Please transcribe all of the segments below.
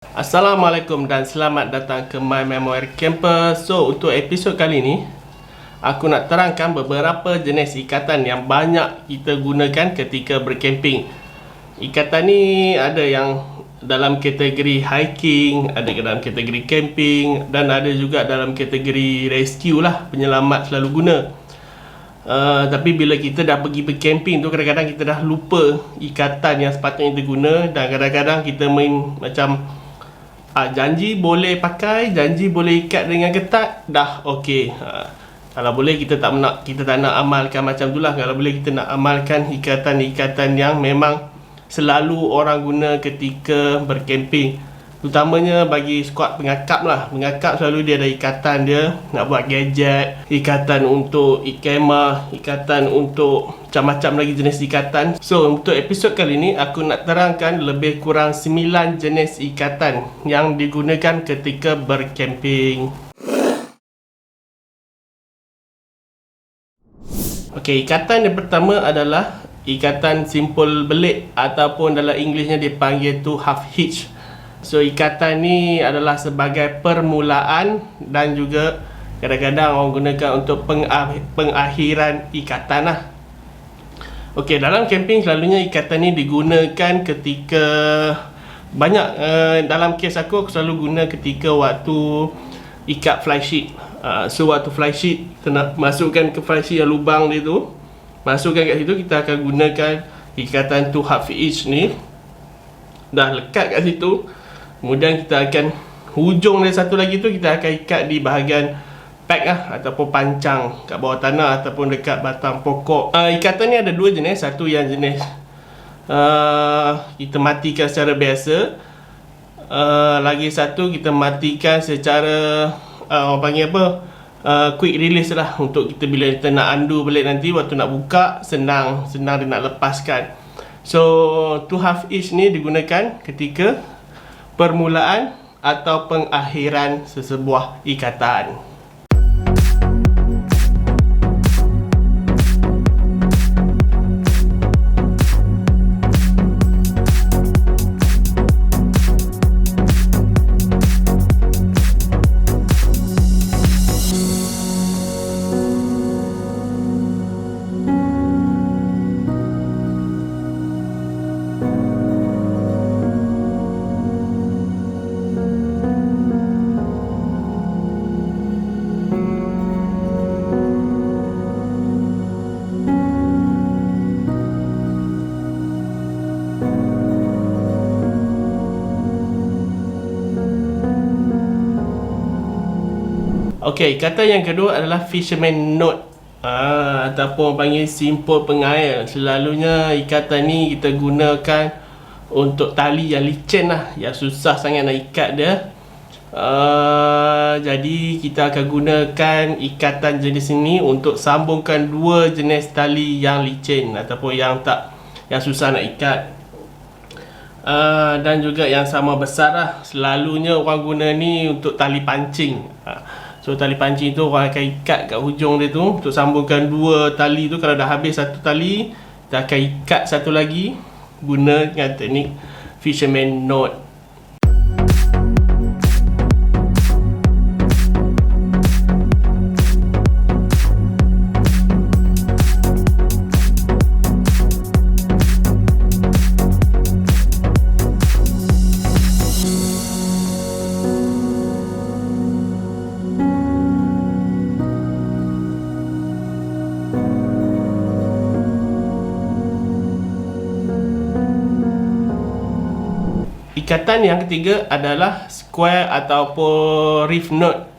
Assalamualaikum dan selamat datang ke My Memory Campus. So, untuk episod kali ni, aku nak terangkan beberapa jenis ikatan yang banyak kita gunakan ketika berkemping. Ikatan ni ada yang dalam kategori hiking, ada dalam kategori camping, dan ada juga dalam kategori rescue lah, penyelamat selalu guna. Tapi bila kita dah pergi bercamping tu, kadang-kadang kita dah lupa ikatan yang sepatutnya kita guna. Dan kadang-kadang kita main macam janji boleh pakai, janji boleh ikat dengan ketat, dah okey. Kalau boleh kita tak nak amalkan macam tu lah. Kalau boleh kita nak amalkan ikatan-ikatan yang memang selalu orang guna ketika berkemping. Terutamanya bagi skuad pengakap lah. Pengakap selalu dia ada ikatan dia nak buat gadget, ikatan untuk kemah, ikatan untuk macam-macam lagi jenis ikatan. So, untuk episod kali ni aku nak terangkan lebih kurang 9 jenis ikatan yang digunakan ketika berkemping. Okey, ikatan yang pertama adalah ikatan simpul belit ataupun dalam Englishnya dipanggil tu half hitch. So, ikatan ni adalah sebagai permulaan dan juga kadang-kadang orang gunakan untuk pengakhiran ikatan lah. Okey, dalam camping selalunya ikatan ni digunakan ketika banyak dalam kes aku selalu guna ketika waktu ikat fly sheet. So, waktu fly sheet kita nak masukkan ke fly sheet yang lubang dia tu, masukkan kat situ, kita akan gunakan ikatan tu half hitch ni. Dah lekat kat situ, kemudian kita akan hujung dia satu lagi tu kita akan ikat di bahagian pack lah, ataupun pancang kat bawah tanah ataupun dekat batang pokok. Ikatan ni ada dua jenis. Satu yang jenis kita matikan secara biasa, lagi satu kita matikan secara orang panggil apa, quick release lah, untuk kita bila kita nak undo balik nanti waktu nak buka senang dia nak lepaskan. So, two half hitch ni digunakan ketika permulaan atau pengakhiran sesebuah ikatan. Okey, kata yang kedua adalah fisherman knot, ataupun panggil simpul pengail. Selalunya ikatan ni kita gunakan untuk tali yang licin lah, yang susah sangat nak ikat dia. Jadi kita akan gunakan ikatan jenis ini untuk sambungkan dua jenis tali yang licin ataupun yang susah nak ikat. Dan juga yang sama besar lah. Selalunya orang guna ni untuk tali pancing. So, tali pancing tu orang akan ikat kat hujung dia tu untuk sambungkan dua tali tu. Kalau dah habis satu tali, kita akan ikat satu lagi guna dengan teknik fisherman knot. Ikatan yang ketiga adalah square ataupun reef knot.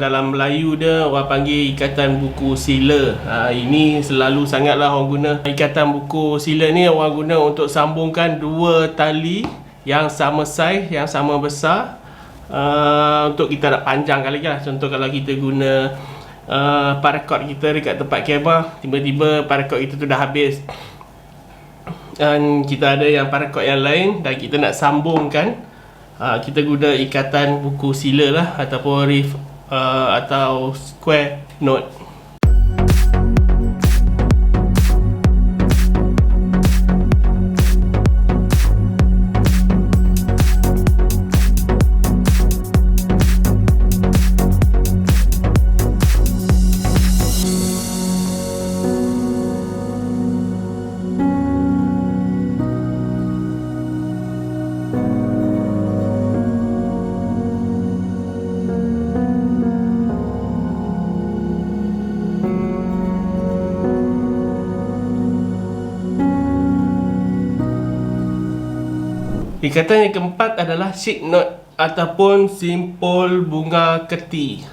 Dalam Melayu dia orang panggil ikatan buku sila. Ini selalu sangatlah orang guna. Ikatan buku sila ni orang guna untuk sambungkan dua tali yang sama saiz, yang sama besar, untuk kita nak panjangkan lagi lah. Contoh kalau kita guna paracord kita dekat tempat kemah, tiba-tiba paracord kita tu dah habis, dan kita ada yang paracord yang lain dan kita nak sambungkan, kita guna ikatan buku sila lah, ataupun reef atau square knot. Ikatan yang keempat adalah sheet knot ataupun simpul bunga keti.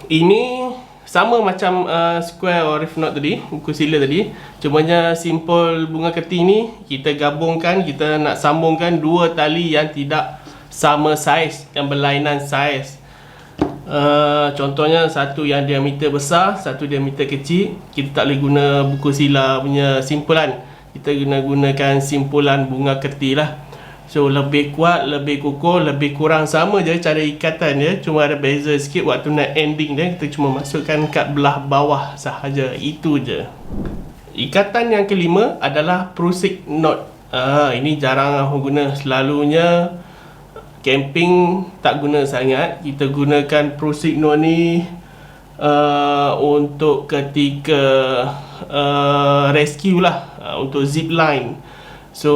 Ini sama macam square or reef knot tadi, buku sila tadi. Cumanya simpul bunga keti ni kita gabungkan, kita nak sambungkan dua tali yang tidak sama saiz, yang berlainan saiz. Contohnya satu yang diameter besar, satu diameter kecil. Kita tak boleh guna buku sila punya simpulan. Kita gunakan simpulan bunga keti lah. So lebih kuat, lebih kukuh, lebih kurang sama je cara ikatan dia. Cuma ada beza sikit waktu nak ending dia, kita cuma masukkan kat belah bawah sahaja. Itu je. Ikatan yang kelima adalah prusik knot. Ini jarang aku guna. Selalunya camping tak guna sangat. Kita gunakan prusik knot ni untuk ketika rescue lah, untuk zip line. So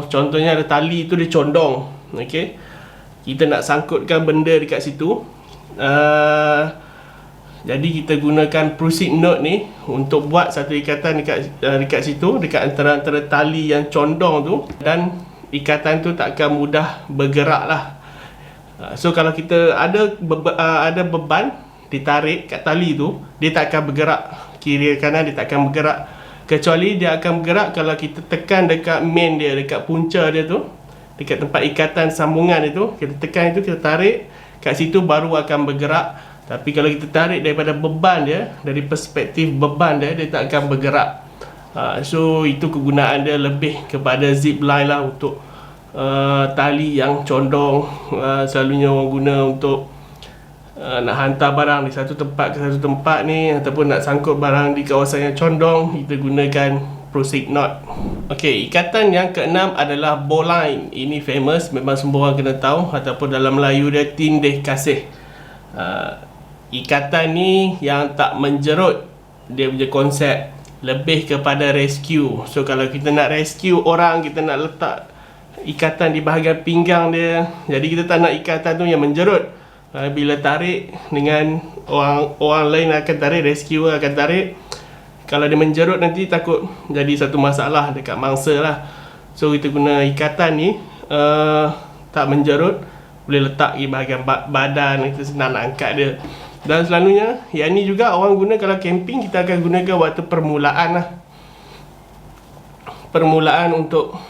contohnya ada tali tu dia condong, okey, kita nak sangkutkan benda dekat situ. Jadi kita gunakan prusik knot ni untuk buat satu ikatan dekat situ, dekat antara tali yang condong tu, dan ikatan tu tak akan mudah bergerak lah. So kalau kita ada beban ditarik kat tali tu, dia tak akan bergerak kiri kanan, dia tak akan bergerak. Kecuali dia akan bergerak kalau kita tekan dekat main dia, dekat punca dia tu, dekat tempat ikatan sambungan itu, kita tekan itu, kita tarik kat situ baru akan bergerak. Tapi kalau kita tarik daripada beban dia, dari perspektif beban dia, dia tak akan bergerak. So itu kegunaan dia lebih kepada zip line lah, untuk tali yang condong. Selalunya orang guna untuk nak hantar barang di satu tempat ke satu tempat ni, ataupun nak sangkut barang di kawasan yang condong, kita gunakan prusik knot. Okey, ikatan yang keenam adalah bowline. Ini famous, memang semua orang kena tahu, ataupun dalam Melayu dia tindih kasih. Ikatan ni yang tak menjerut, dia punya konsep lebih kepada rescue. So kalau kita nak rescue orang, kita nak letak ikatan di bahagian pinggang dia, jadi kita tak nak ikatan tu yang menjerut. Bila tarik dengan orang lain akan tarik, rescuer akan tarik, kalau dia menjerut nanti takut jadi satu masalah dekat mangsa lah. So kita guna ikatan ni tak menjerut, boleh letak di bahagian badan, kita senang nak angkat dia. Dan selalunya yang ni juga orang guna kalau camping, kita akan gunakan waktu permulaan lah. Permulaan untuk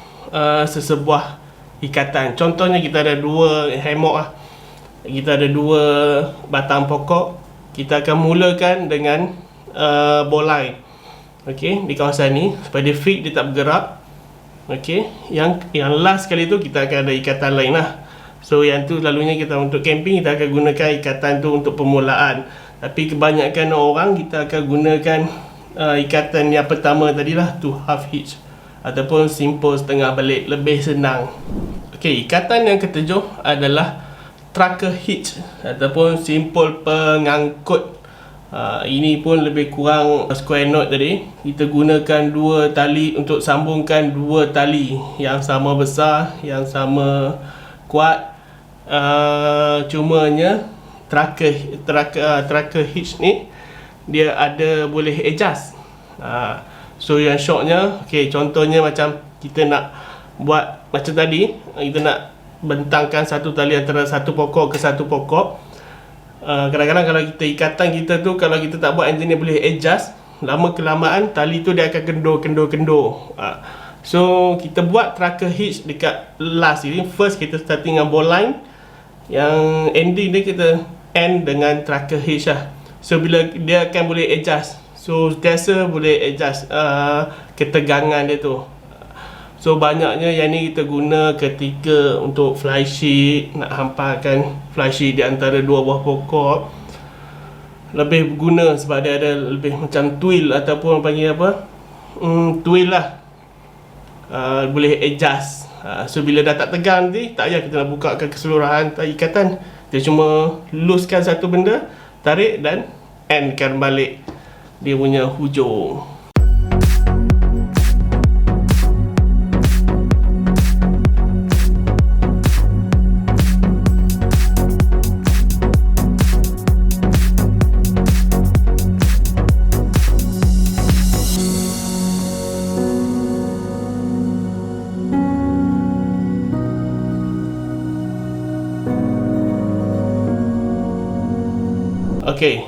sesebuah ikatan. Contohnya kita ada dua hammock lah, kita ada dua batang pokok, kita akan mulakan dengan bowline, okey, di kawasan ni supaya dia fit, dia tak bergerak. Okey, yang last kali tu kita akan ada ikatan lain lah. So yang tu selalunya kita untuk camping, kita akan gunakan ikatan tu untuk permulaan. Tapi kebanyakan orang kita akan gunakan ikatan yang pertama tadi lah, tu half hitch ataupun simple setengah balik, lebih senang. Okey, ikatan yang ketujuh adalah tracker hitch ataupun simpul pengangkut. Ini pun lebih kurang square knot tadi. Kita gunakan dua tali untuk sambungkan dua tali yang sama besar, yang sama kuat. Cumanya tracker hitch ni dia ada boleh adjust. So yang shortnya, okay, contohnya macam kita nak buat macam tadi, kita nak bentangkan satu tali antara satu pokok ke satu pokok. Kadang-kadang kalau kita ikatan kita tu, kalau kita tak buat engine dia boleh adjust, lama kelamaan tali tu dia akan kendur. So kita buat tracker hitch dekat last ini. First kita starting dengan bowline, yang ending dia kita end dengan tracker hitch lah. So bila dia akan boleh adjust, so sentiasa boleh adjust ketegangan dia tu. So banyaknya yang ni kita guna ketika untuk fly sheet, nak hamparkan fly sheet di antara dua buah pokok. Lebih berguna sebab dia ada lebih macam twill, ataupun panggil apa, twill lah. Boleh adjust. So bila dah tak tegang nanti, tak payah kita nak bukakan keseluruhan ikatan. Dia cuma loosekan satu benda, tarik dan endkan balik dia punya hujung. Okey,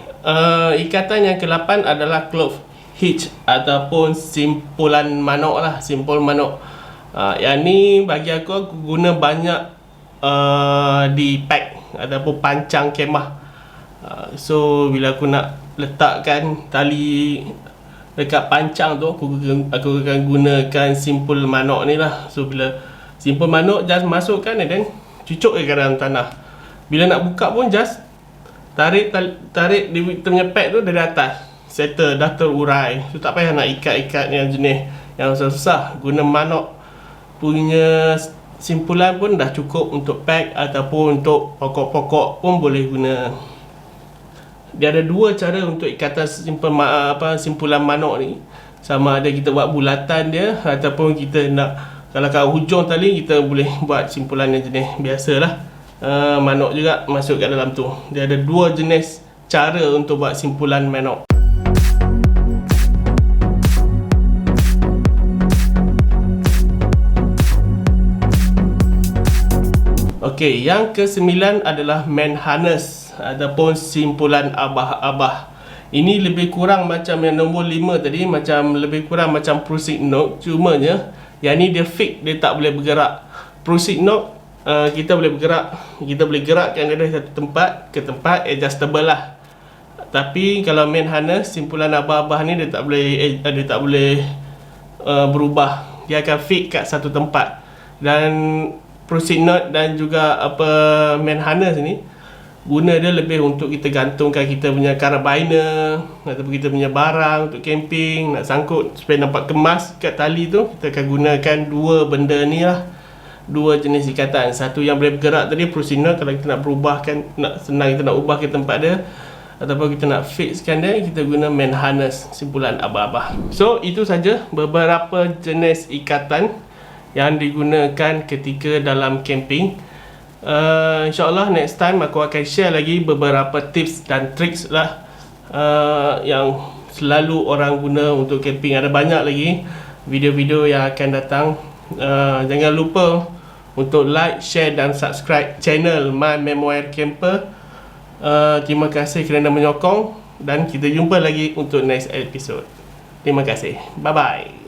ikatan yang ke-8 adalah clove hitch ataupun simpulan manok lah, simpul manok. Yang ni bagi aku guna banyak di pack ataupun pancang kemah. So bila aku nak letakkan tali dekat pancang tu, aku akan gunakan simpul manok ni lah. So bila simpul manok just masukkan dan cucuk ke dalam tanah. Bila nak buka pun just tarik di kita punya pad tu dari atas, settle, dah terurai. So tak payah nak ikat-ikat yang jenis yang susah. Guna manok punya simpulan pun dah cukup untuk pack ataupun untuk pokok-pokok pun boleh guna. Dia ada dua cara untuk ikatan simpulan manok ni. Sama ada kita buat bulatan dia ataupun kita nak, kalau kat hujung tali kita boleh buat simpulan yang jenis biasalah. Manok juga masuk kat dalam tu. Dia ada dua jenis cara untuk buat simpulan manok. Okey, yang ke-9 adalah main harness ataupun simpulan abah-abah. Ini lebih kurang macam yang nombor 5 tadi, macam lebih kurang macam proceed knock, cumanya yang ni dia fix, dia tak boleh bergerak. Proceed knock kita boleh bergerak, kita boleh gerakkan dari satu tempat ke tempat adjustable lah. Tapi kalau main harness simpulan abah-abah ni dia tak boleh berubah, dia akan fix kat satu tempat. Dan proceed knot dan juga main harness ni guna dia lebih untuk kita gantungkan kita punya carabiner ataupun kita punya barang untuk camping, nak sangkut supaya nampak kemas kat tali tu. Kita akan gunakan dua benda ni lah, dua jenis ikatan. Satu yang boleh bergerak tadi, proceed knot, kalau kita nak berubahkan, nak senang kita nak ubah ke tempat dia, ataupun kita nak fixkan dia, kita guna main harness simpulan abah-abah. So itu saja beberapa jenis ikatan yang digunakan ketika dalam camping. InsyaAllah next time aku akan share lagi beberapa tips dan tricks lah yang selalu orang guna untuk camping. Ada banyak lagi video-video yang akan datang. Jangan lupa untuk like, share dan subscribe channel My Memoir Camper. Terima kasih kerana menyokong dan kita jumpa lagi untuk next episode. Terima kasih. Bye bye.